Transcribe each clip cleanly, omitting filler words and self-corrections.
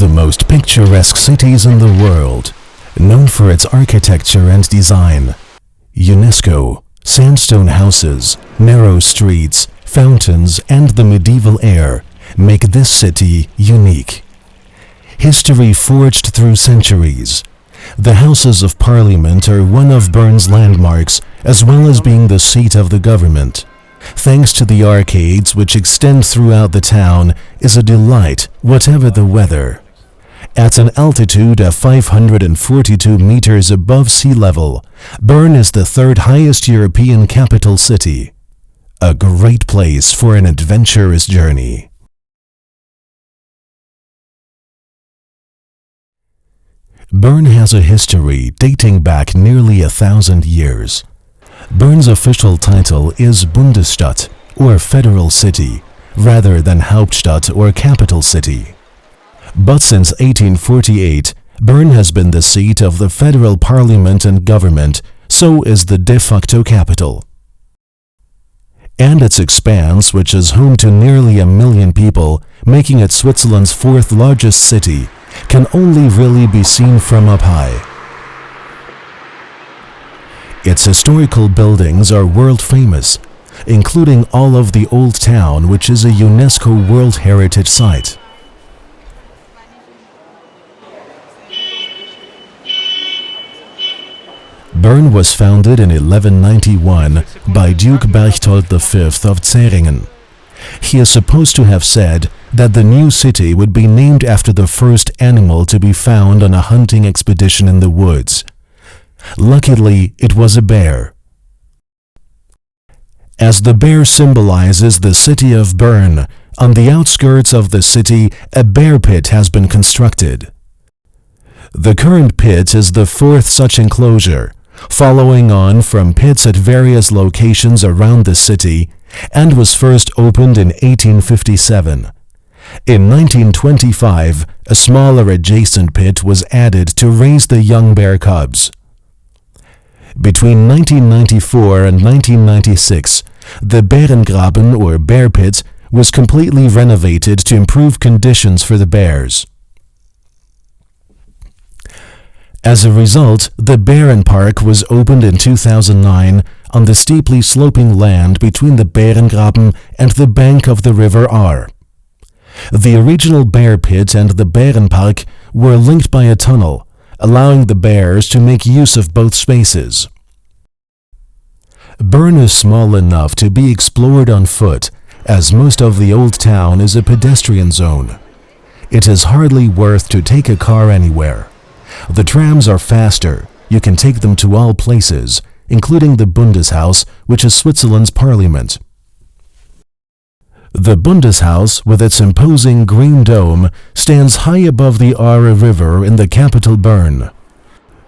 the most picturesque cities in the world, known for its architecture and design. UNESCO, sandstone houses, narrow streets, fountains, and the medieval air make this city unique. History forged through centuries. The Houses of Parliament are one of Bern's landmarks, as well as being the seat of the government. Thanks to the arcades which extend throughout the town, is a delight, whatever the weather. At an altitude of 542 meters above sea level, Bern is the third highest European capital city. A great place for an adventurous journey. Bern has a history dating back nearly 1,000 years. Bern's official title is Bundesstadt, or federal city, rather than Hauptstadt or capital city. But since 1848, Bern has been the seat of the federal parliament and government, so is the de facto capital. And its expanse, which is home to nearly 1 million people, making it Switzerland's fourth largest city, can only really be seen from up high. Its historical buildings are world famous, including all of the Old Town, which is a UNESCO World Heritage Site. Bern was founded in 1191 by Duke Berchtold V of Zähringen. He is supposed to have said that the new city would be named after the first animal to be found on a hunting expedition in the woods. Luckily, it was a bear. As the bear symbolizes the city of Bern, on the outskirts of the city, a bear pit has been constructed. The current pit is the fourth such enclosure, following on from pits at various locations around the city, and was first opened in 1857. In 1925, a smaller adjacent pit was added to raise the young bear cubs. Between 1994 and 1996, the Bärengraben or bear pit was completely renovated to improve conditions for the bears. As a result, the Bärenpark was opened in 2009 on the steeply sloping land between the Bärengraben and the bank of the river Aar. The original bear pit and the Bärenpark were linked by a tunnel, allowing the bears to make use of both spaces. Bern is small enough to be explored on foot, as most of the Old Town is a pedestrian zone. It is hardly worth to take a car anywhere. The trams are faster. You can take them to all places, including the Bundeshaus, which is Switzerland's parliament. The Bundeshaus, with its imposing green dome, stands high above the Aar River in the capital Bern.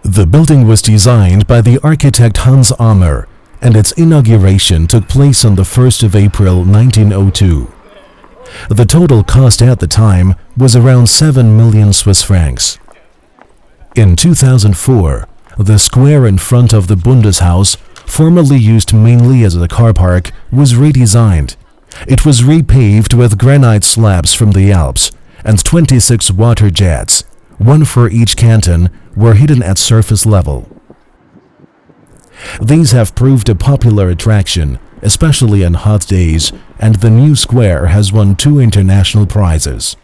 The building was designed by the architect Hans Ammer, and its inauguration took place on the 1st of April 1902. The total cost at the time was around 7 million Swiss francs. In 2004, the square in front of the Bundeshaus, formerly used mainly as a car park, was redesigned. It was repaved with granite slabs from the Alps, and 26 water jets, one for each canton, were hidden at surface level. These have proved a popular attraction, especially on hot days, and the new square has won 2 international prizes.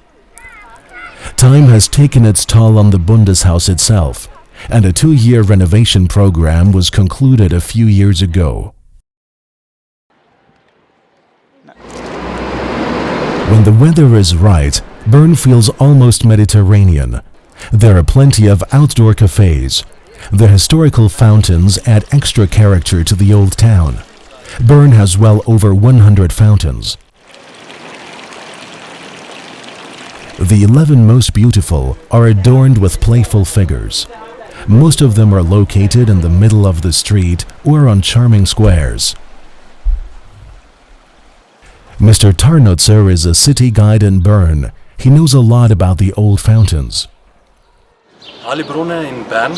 Time has taken its toll on the Bundeshaus itself, and a 2-year renovation program was concluded a few years ago. When the weather is right, Bern feels almost Mediterranean. There are plenty of outdoor cafes. The historical fountains add extra character to the Old Town. Bern has well over 100 fountains. The 11 most beautiful are adorned with playful figures. Most of them are located in the middle of the street or on charming squares. Mr. Tarnutzer is a city guide in Bern. He knows a lot about the old fountains. Alle Brunnen in Bern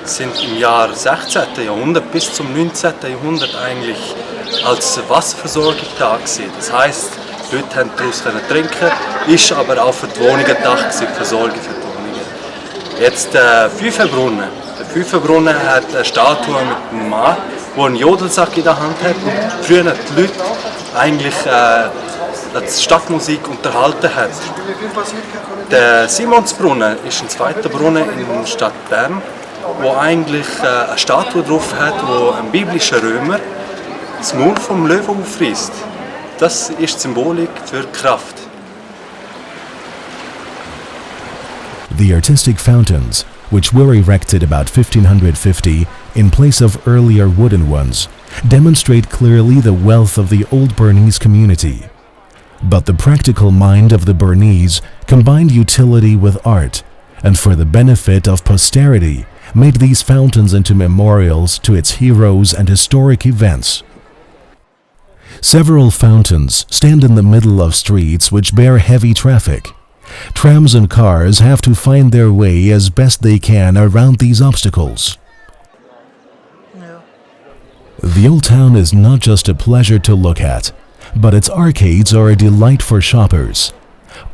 sind im Jahr 16. Jahrhundert bis zum 19. Jahrhundert eigentlich als Wasserversorgung da gewesen. Das heißt, Die Leute konnten daraus trinken, ist aber auch für die Wohnungen gedacht, für die Versorgung für die Wohnungen. Jetzt der Pfeifenbrunnen. Der Pfeifenbrunnen hat eine Statue mit einem Mann, der einen Jodelsack in der Hand hat und früher die Leute eigentlich die Stadtmusik unterhalten hat. Der Simonsbrunnen ist ein zweiter Brunnen in der Stadt Bern, wo eigentlich eine Statue drauf hat, wo ein biblischer Römer das Maul vom Löwen aufreißt. Das ist die Symbolik für Kraft. The artistic fountains, which were erected about 1550 in place of earlier wooden ones, demonstrate clearly the wealth of the old Bernese community. But the practical mind of the Bernese combined utility with art, and for the benefit of posterity, made these fountains into memorials to its heroes and historic events. Several fountains stand in the middle of streets which bear heavy traffic. Trams and cars have to find their way as best they can around these obstacles. The old town is not just a pleasure to look at, but its arcades are a delight for shoppers.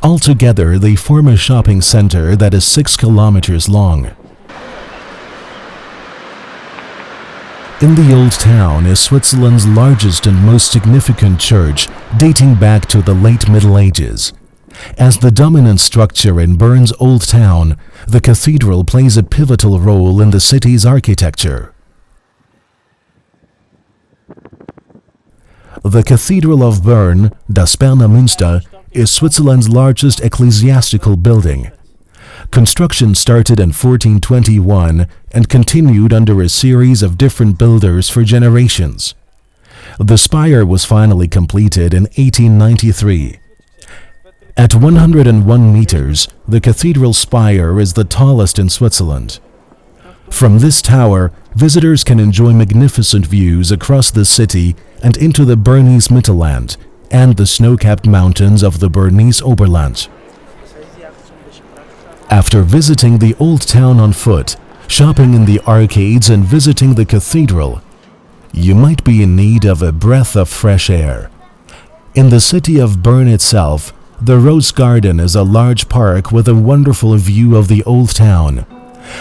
Altogether, they form a shopping center that is 6 kilometers long. In the old town is Switzerland's largest and most significant church, dating back to the late Middle Ages. As the dominant structure in Bern's old town, the cathedral plays a pivotal role in the city's architecture. The Cathedral of Bern, das Berner Münster, is Switzerland's largest ecclesiastical building. Construction started in 1421 and continued under a series of different builders for generations. The spire was finally completed in 1893. At 101 meters, the cathedral spire is the tallest in Switzerland. From this tower, visitors can enjoy magnificent views across the city and into the Bernese Mittelland and the snow-capped mountains of the Bernese Oberland. After visiting the old town on foot, shopping in the arcades and visiting the cathedral, you might be in need of a breath of fresh air. In the city of Bern itself, the Rose Garden is a large park with a wonderful view of the old town.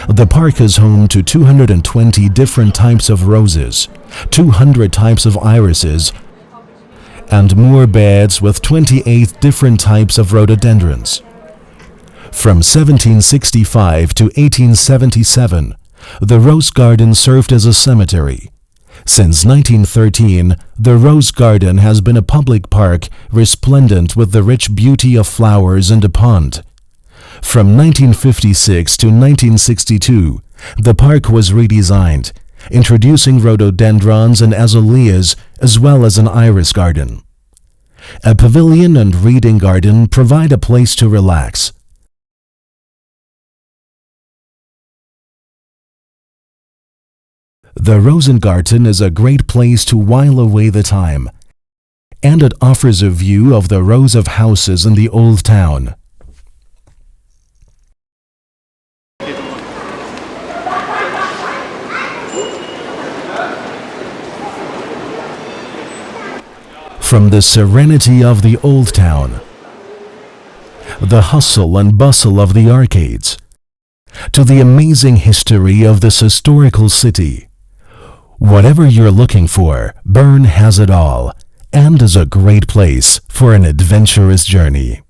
The park is home to 220 different types of roses, 200 types of irises, and more beds with 28 different types of rhododendrons. From 1765 to 1877, the Rose Garden served as a cemetery. Since 1913, the Rose Garden has been a public park resplendent with the rich beauty of flowers and a pond. From 1956 to 1962, the park was redesigned, introducing rhododendrons and azaleas as well as an iris garden. A pavilion and reading garden provide a place to relax. The Rosengarten is a great place to while away the time, and it offers a view of the rows of houses in the old town. From the serenity of the old town, the hustle and bustle of the arcades, to the amazing history of this historical city, whatever you're looking for, Bern has it all, and is a great place for an adventurous journey.